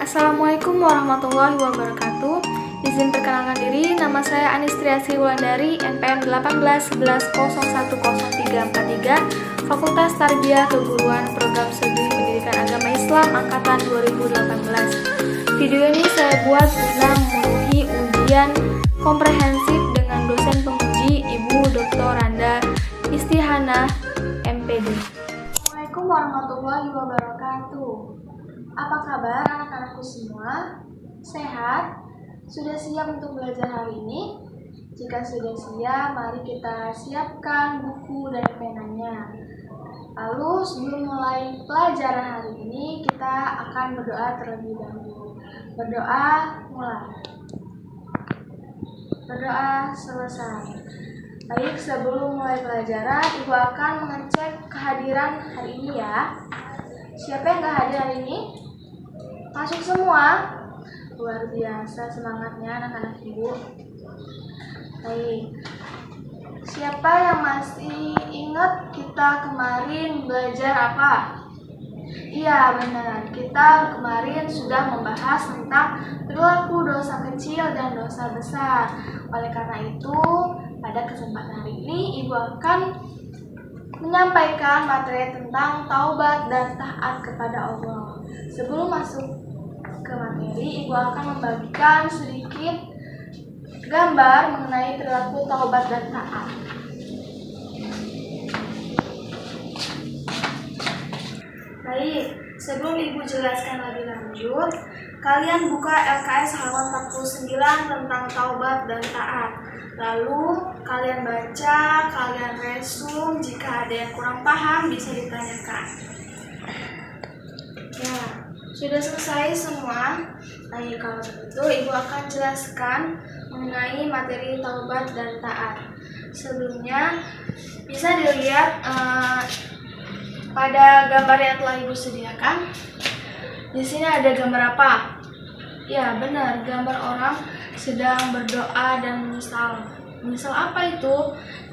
Assalamualaikum warahmatullahi wabarakatuh. Izin perkenalkan diri, nama saya Anistriasi Wulandari, NPM 1811010343, Fakultas Tarbiyah Keguruan Program Studi Pendidikan Agama Islam Angkatan 2018. Video ini saya buat guna memenuhi ujian komprehensif dengan dosen penguji Ibu Dr. Randa Istihanah, MPD. Assalamualaikum warahmatullahi wabarakatuh. Apa kabar anak-anakku semua? Sehat? Sudah siap untuk belajar hari ini? Jika sudah siap, mari kita siapkan buku dan penanya. Lalu sebelum mulai pelajaran hari ini, kita akan berdoa terlebih dahulu. Berdoa mulai. Berdoa selesai. Baik, sebelum mulai pelajaran, Ibu akan mengecek kehadiran hari ini ya. Siapa yang gak hadir hari ini? Masuk semua? Luar biasa semangatnya anak-anak Ibu. Baik. Siapa yang masih ingat kita kemarin belajar apa? Iya benar, kita kemarin sudah membahas tentang perilaku dosa kecil dan dosa besar. Oleh karena itu, pada kesempatan hari ini Ibu akan menyampaikan materi tentang taubat dan taat kepada Allah. Sebelum masuk ke materi, Ibu akan membagikan sedikit gambar mengenai perilaku taubat dan taat. Baik, sebelum Ibu jelaskan lebih lanjut, kalian buka LKS halaman 49 tentang taubat dan taat. Lalu kalian baca, kalian resum, jika ada yang kurang paham bisa ditanyakan. Ya, sudah selesai semua. Baik, kalau begitu Ibu akan jelaskan mengenai materi taubat dan taat. Sebelumnya bisa dilihat pada gambar yang telah Ibu sediakan. Di sini ada gambar apa? Ya, benar, gambar orang sedang berdoa dan menyesal. Menyesal apa itu?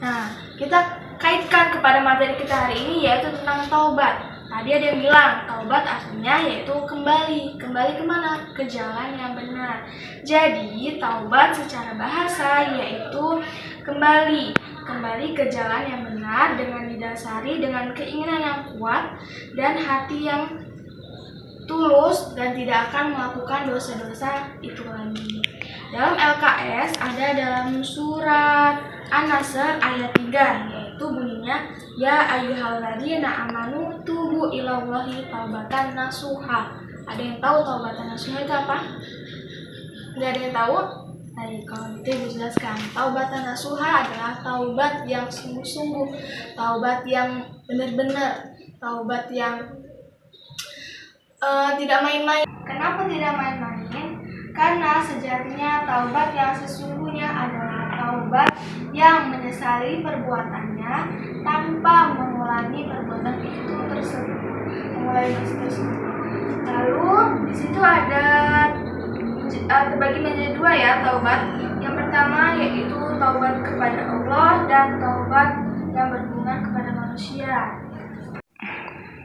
Nah, kita kaitkan kepada materi kita hari ini, yaitu tentang taubat. Tadi ada yang bilang, taubat artinya yaitu kembali. Kembali kemana? Ke jalan yang benar. Jadi, taubat secara bahasa yaitu kembali. Kembali ke jalan yang benar dengan didasari dengan keinginan yang kuat dan hati yang tulus dan tidak akan melakukan dosa-dosa itu lagi. Dalam LKS ada dalam surat An-Nasr ayat 3, yaitu bunyinya, Ya ayyuhalladzina amanu tubu ilallahi taubatan nasuha. Ada yang tahu taubatan nasuha itu apa? Tidak ada yang tahu? Baik, kalau gitu Ibu jelaskan. Taubatan nasuha adalah taubat yang sungguh-sungguh, taubat yang benar-benar, taubat yang tidak main-main. Kenapa tidak main-main? Karena sejatinya taubat yang sesungguhnya adalah taubat yang menyesali perbuatannya tanpa mengulangi perbuatan itu tersebut. Lalu di situ ada terbagi menjadi dua ya taubat. Yang pertama yaitu taubat kepada Allah dan taubat yang berhubungan kepada manusia.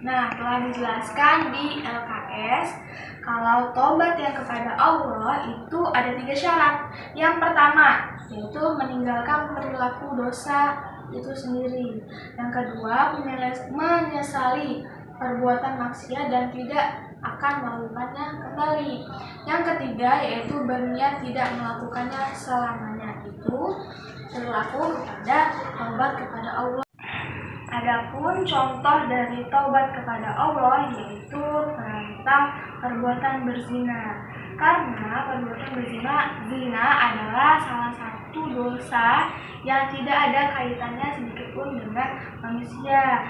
Nah, telah dijelaskan di LKS kalau taubat yang kepada Allah itu ada 3 syarat. Yang pertama yaitu meninggalkan perilaku dosa itu sendiri. Yang kedua menyesali perbuatan maksiat dan tidak akan melakukannya kembali. Yang ketiga yaitu berniat tidak melakukannya selamanya. Itu perilaku kepada taubat kepada Allah. Adapun contoh dari taubat kepada Allah yaitu tentang perbuatan berzina. Karena perbuatan zina adalah salah satu dosa yang tidak ada kaitannya sedikitpun dengan manusia,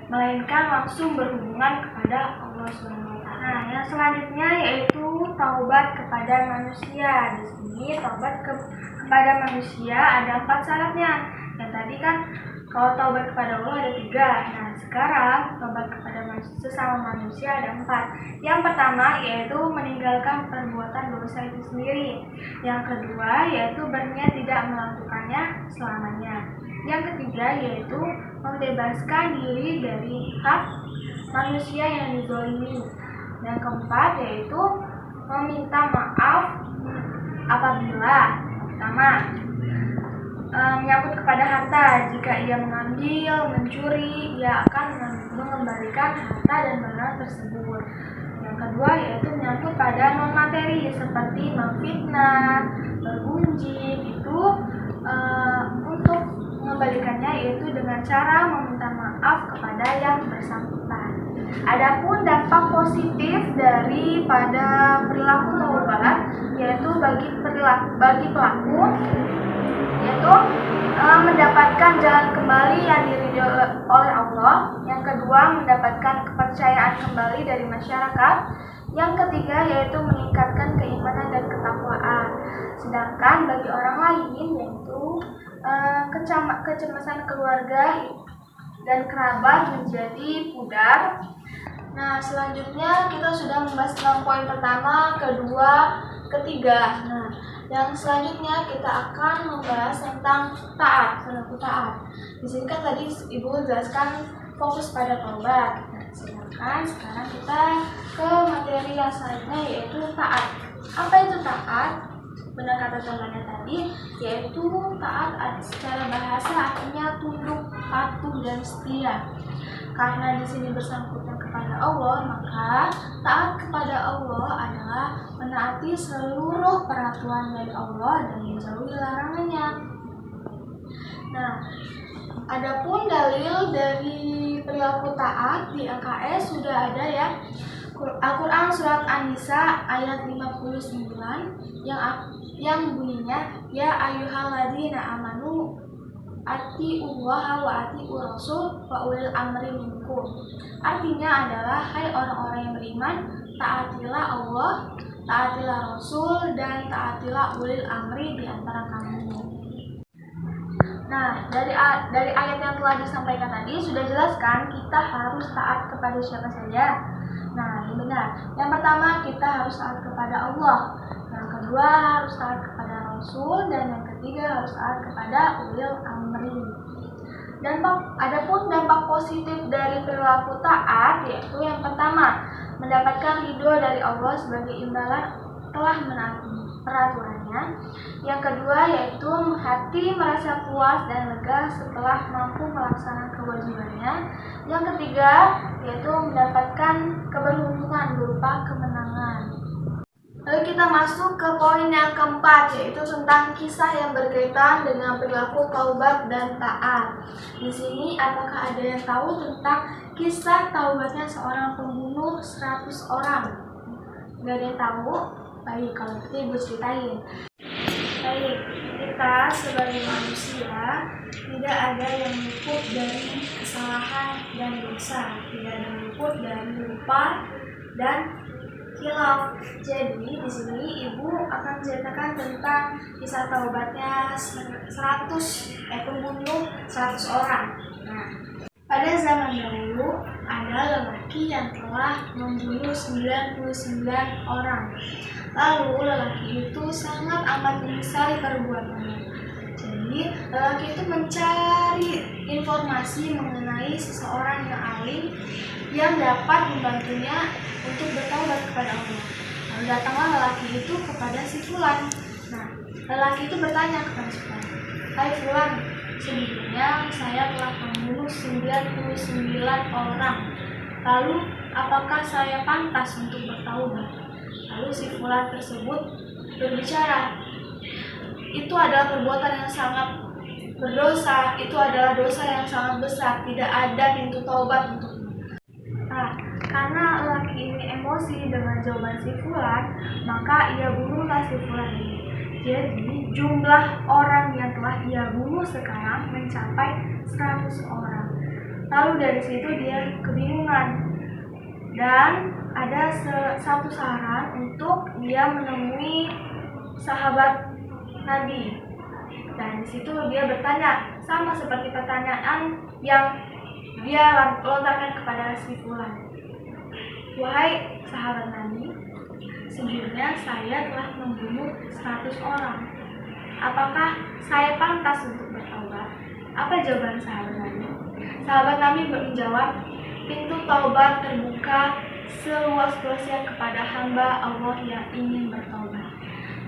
melainkan langsung berhubungan kepada Allah SWT. Nah, yang selanjutnya yaitu taubat kepada manusia. Di sini taubat kepada manusia ada 4 syaratnya. Yang tadi kan kalau taubat kepada Allah ada 3. Nah, sekarang taubat kepada sesama manusia ada 4. Yang pertama yaitu meninggalkan perbuatan dosa itu sendiri. Yang kedua yaitu berniat tidak melakukannya selamanya. Yang ketiga yaitu membebaskan diri dari hak manusia yang dizalimi. Yang keempat yaitu meminta maaf apabila pertama menyangkut kepada harta. Jika ia mengambil, mencuri, ia akan mengembalikan harta dan barang tersebut. Yang kedua yaitu menyangkut pada non materi seperti memfitnah, bergunjing, itu untuk mengembalikannya yaitu dengan cara meminta maaf kepada yang bersangkutan. Adapun dampak positif daripada perilaku taubat yaitu bagi pelaku yaitu mendapatkan jalan kembali yang diridhoi oleh Allah. Yang kedua, mendapatkan kepercayaan kembali dari masyarakat. Yang ketiga yaitu meningkatkan keimanan dan ketakwaan. Sedangkan bagi orang lain yaitu kecemasan keluarga dan kerabat menjadi pudar. Nah, selanjutnya kita sudah membahas tentang poin pertama, kedua, ketiga. Nah, yang selanjutnya kita akan membahas tentang taat, perilaku taat. Di sini kan tadi Ibu jelaskan fokus pada taubat. Nah, sedangkan sekarang kita ke materi yang selanjutnya yaitu taat. Apa itu taat? Benar kata temannya tadi, yaitu taat secara bahasa artinya tunduk, patuh, dan setia. Karena di sini bersangkutan kepada Allah, maka taat kepada Allah adalah menaati seluruh peraturan dari Allah dan menjauhi larangannya. Nah, adapun dalil dari perilaku taat di AKS sudah ada ya. Al-Quran surat An-Nisa ayat 59 yang bunyinya ya ayyuhalladzina amanu atiullaha wa atiur rasul wa ulil amri minkum. Artinya adalah hai orang-orang yang beriman, taatilah Allah, taatilah Rasul, dan taatilah ulil amri di antara kamu. Nah, dari ayat yang telah disampaikan tadi sudah jelaskan kita harus taat kepada siapa saja. Nah, ini benar. Yang pertama kita harus taat kepada Allah. Yang kedua harus taat kepada Rasul, dan yang ketiga harus taat kepada ulil amri. Adapun dampak positif dari perilaku taat yaitu yang pertama, mendapatkan ridho dari Allah sebagai imbalan telah menaati peraturannya. Yang kedua yaitu hati merasa puas dan lega setelah mampu melaksanakan kewajibannya. Yang ketiga yaitu mendapatkan keberuntungan berupa kemenangan. Lalu kita masuk ke poin yang keempat, yaitu tentang kisah yang berkaitan dengan perilaku taubat dan taat. Di sini apakah ada yang tahu tentang kisah taubatnya seorang pembunuh 100 orang? Gak ada yang tahu? Baik, kalau gitu Ibu ceritain. Baik, kita sebagai manusia tidak ada yang luput dari kesalahan dan dosa, tidak ada yang luput dari lupa dan hilaf. Jadi di sini Ibu akan menceritakan tentang kisah taubatnya pembunuh 100 orang. Nah, pada zaman dahulu ada lelaki yang telah membunuh 99 orang. Lalu lelaki itu sangat amat menyesali perbuatannya. Jadi lelaki itu mencari informasi mengenai seseorang yang alim yang dapat membantunya untuk bertaubat kepada Allah. Lalu datanglah lelaki itu kepada si Fulan. Nah, lelaki itu bertanya kepada si Fulan, hai Fulan, sebelumnya saya telah membunuh 99 orang. Lalu apakah saya pantas untuk bertaubat? Lalu si Fulan tersebut berbicara, itu adalah perbuatan yang sangat berdosa, itu adalah dosa yang sangat besar, tidak ada pintu taubat untukmu. Nah, karena lelaki ini emosi dengan jawaban si Fulan, maka ia bunuhlah si Fulan ini. Jadi jumlah orang yang telah ia bunuh sekarang mencapai 100 orang. Lalu dari situ dia kebingungan dan ada satu saran untuk dia menemui sahabat Nabi. Dan di situ dia bertanya sama seperti pertanyaan yang dia lontarkan kepada si Fulan. Wahai sahabat Nabi, sejujurnya saya telah membunuh 100 orang. Apakah saya pantas untuk bertaubat? Apa jawaban sahabat Nabi? Sahabat Nabi menjawab, pintu taubat terbuka seluas-luasnya kepada hamba Allah yang ingin bertobat.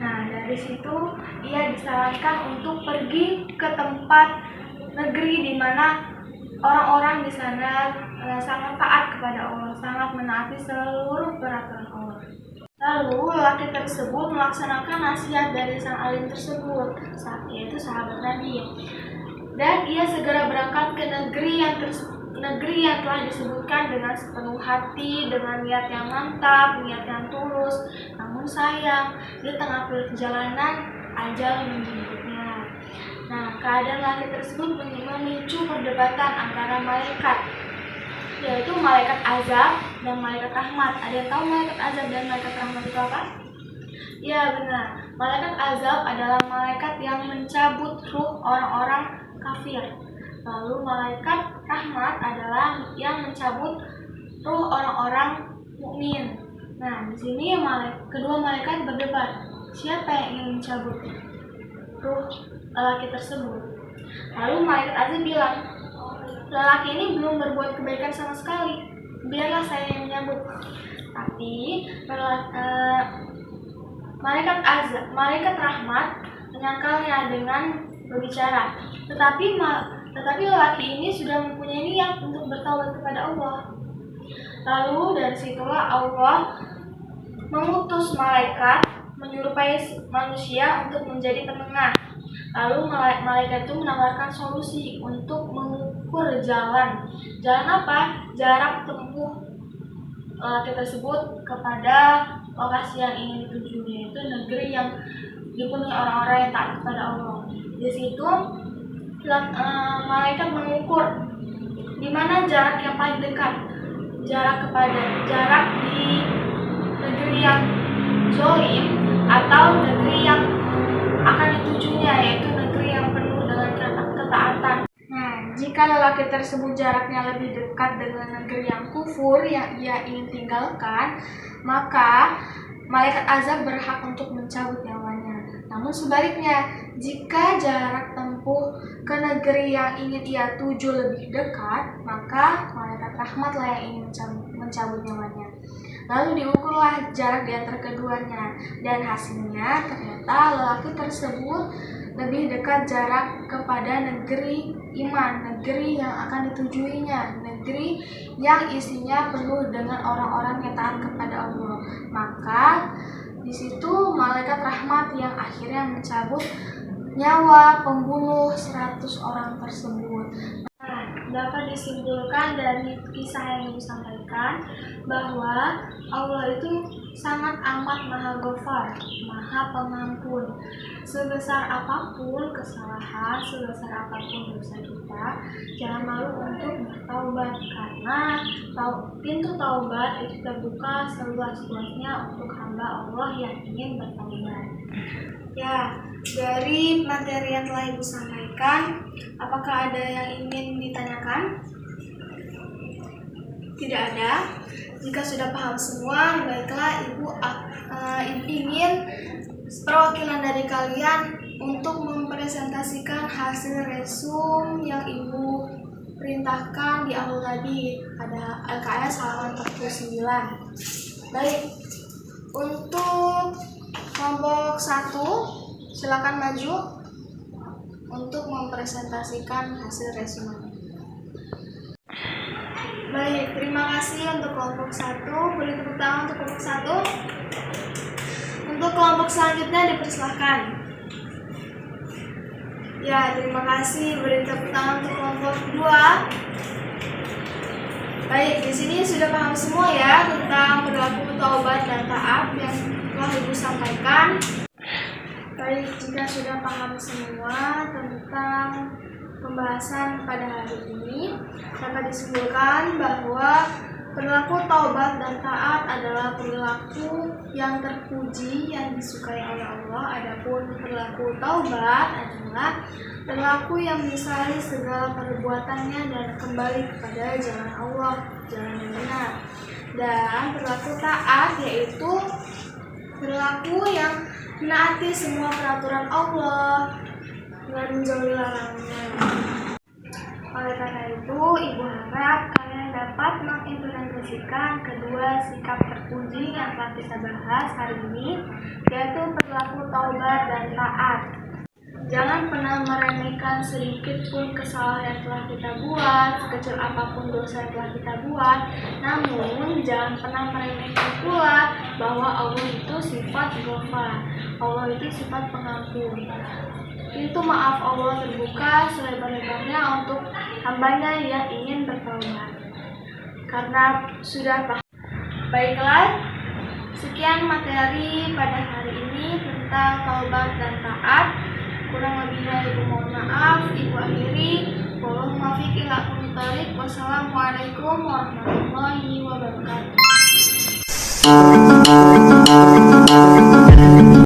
Nah, dari situ ia disarankan untuk pergi ke tempat negeri di mana orang-orang di sana sangat taat kepada Allah, sangat menaati seluruh peraturan Allah. Lalu lelaki tersebut melaksanakan nasihat dari sang alim tersebut, yaitu sahabat Nabi. Dan ia segera berangkat ke negeri yang telah disebutkan dengan sepenuh hati, dengan niat yang mantap, niat yang tulus. Namun sayang, di tengah perjalanan ajal menjemputnya. Nah, keadaan lelaki tersebut memicu perdebatan antara malaikat, yaitu malaikat azab dan malaikat rahmat. Ada yang tahu malaikat azab dan malaikat rahmat itu apa? Ya, benar. Malaikat azab adalah malaikat yang mencabut ruh orang-orang kafir. Lalu malaikat rahmat adalah yang mencabut ruh orang-orang mukmin. Nah, di sini kedua malaikat berdebat, siapa yang ingin mencabut ruh lelaki tersebut. Lalu malaikat azab bilang, lelaki ini belum berbuat kebaikan sama sekali, biarlah saya yang menyambut. Tapi malaikat rahmat menyangkalnya dengan berbicara, tetapi lelaki ini sudah mempunyai niat untuk bertaubat kepada Allah. Lalu dari situlah Allah mengutus malaikat menyerupai manusia untuk menjadi penengah. Lalu malaikat itu menawarkan solusi untuk mengukur jalan. Jalan apa? Jarak tempuh lelaki tersebut kepada lokasi yang ingin dituju, yaitu negeri yang dipenuhi orang-orang yang taat kepada Allah. Di situ malaikat mengukur di mana jarak yang paling dekat, jarak di negeri yang zolim atau negeri yang akan ditujunya, yaitu negeri yang penuh dengan ketaatan. Nah, jika lelaki tersebut jaraknya lebih dekat dengan negeri yang kufur yang ia ingin tinggalkan, maka malaikat azab berhak untuk mencabut nyawanya. Namun sebaliknya, jika jarak tempuh ke negeri yang ingin ia tuju lebih dekat, maka malaikat rahmatlah yang ingin mencabut nyawanya. Lalu diukurlah jarak di antara keduanya, dan hasilnya ternyata lelaki tersebut lebih dekat jarak kepada negeri iman, negeri yang akan ditujuinya, negeri yang isinya penuh dengan orang-orang yang taat kepada Allah. Maka di situ malaikat rahmat yang akhirnya mencabut nyawa pembunuh 100 orang tersebut. Nah, dapat disimpulkan dari kisah yang disampaikan bahwa Allah itu sangat amat maha ghafar, maha pengampun. Sebesar apapun kesalahan, sebesar apapun dosa kita, jangan malu untuk bertaubat, karena pintu taubat itu terbuka seluas-luasnya untuk hamba Allah yang ingin bertaubat. Ya, dari materi yang telah Ibu sampaikan, apakah ada yang ingin ditanyakan? Tidak ada. Jika sudah paham semua, baiklah Ibu ingin perwakilan dari kalian untuk mempresentasikan hasil resum yang Ibu perintahkan di awal tadi pada LKS halaman 49. Baik, untuk kelompok 1 silakan maju untuk mempresentasikan hasil resumnya. Baik, terima kasih untuk kelompok 1. Beri tepuk tangan untuk kelompok 1. Untuk kelompok selanjutnya dipersilahkan. Ya, terima kasih. Beri tepuk tangan untuk kelompok 2. Baik, di sini sudah paham semua ya tentang perilaku taubat dan taat yang telah Ibu sampaikan. Baik, jika sudah paham semua tentang pembahasan pada hari ini, dapat disimpulkan bahwa perilaku taubat dan taat adalah perilaku yang terpuji, yang disukai oleh Allah. Adapun perilaku taubat adalah perilaku yang menyesali segala perbuatannya dan kembali kepada jalan Allah, jalan yang benar. Dan perilaku taat yaitu perilaku yang menaati semua peraturan Allah dengan menjauhi larangannya. Oleh karena itu, Ibu harap kalian dapat mengimplementasikan kedua sikap terpuji yang telah kita bahas hari ini, yaitu perilaku taubat dan taat. Jangan pernah meremehkan sedikit pun kesalahan yang telah kita buat, sekecil apapun dosa yang telah kita buat. Namun, jangan pernah meremehkan pula bahwa Allah itu sifat Ghafar. Allah itu sifat pengampun. Pintu maaf Allah terbuka selebar-lebarnya untuk hambanya yang ingin bertaubat. Karena sudah paham. Baiklah, sekian materi pada hari ini tentang taubat dan taat. Kurang lebihnya ibu mohon maaf. Ibu akhiri. Wallahu muwaffiq ila aqwamit thoriq. Wassalamualaikum warahmatullahi wabarakatuh.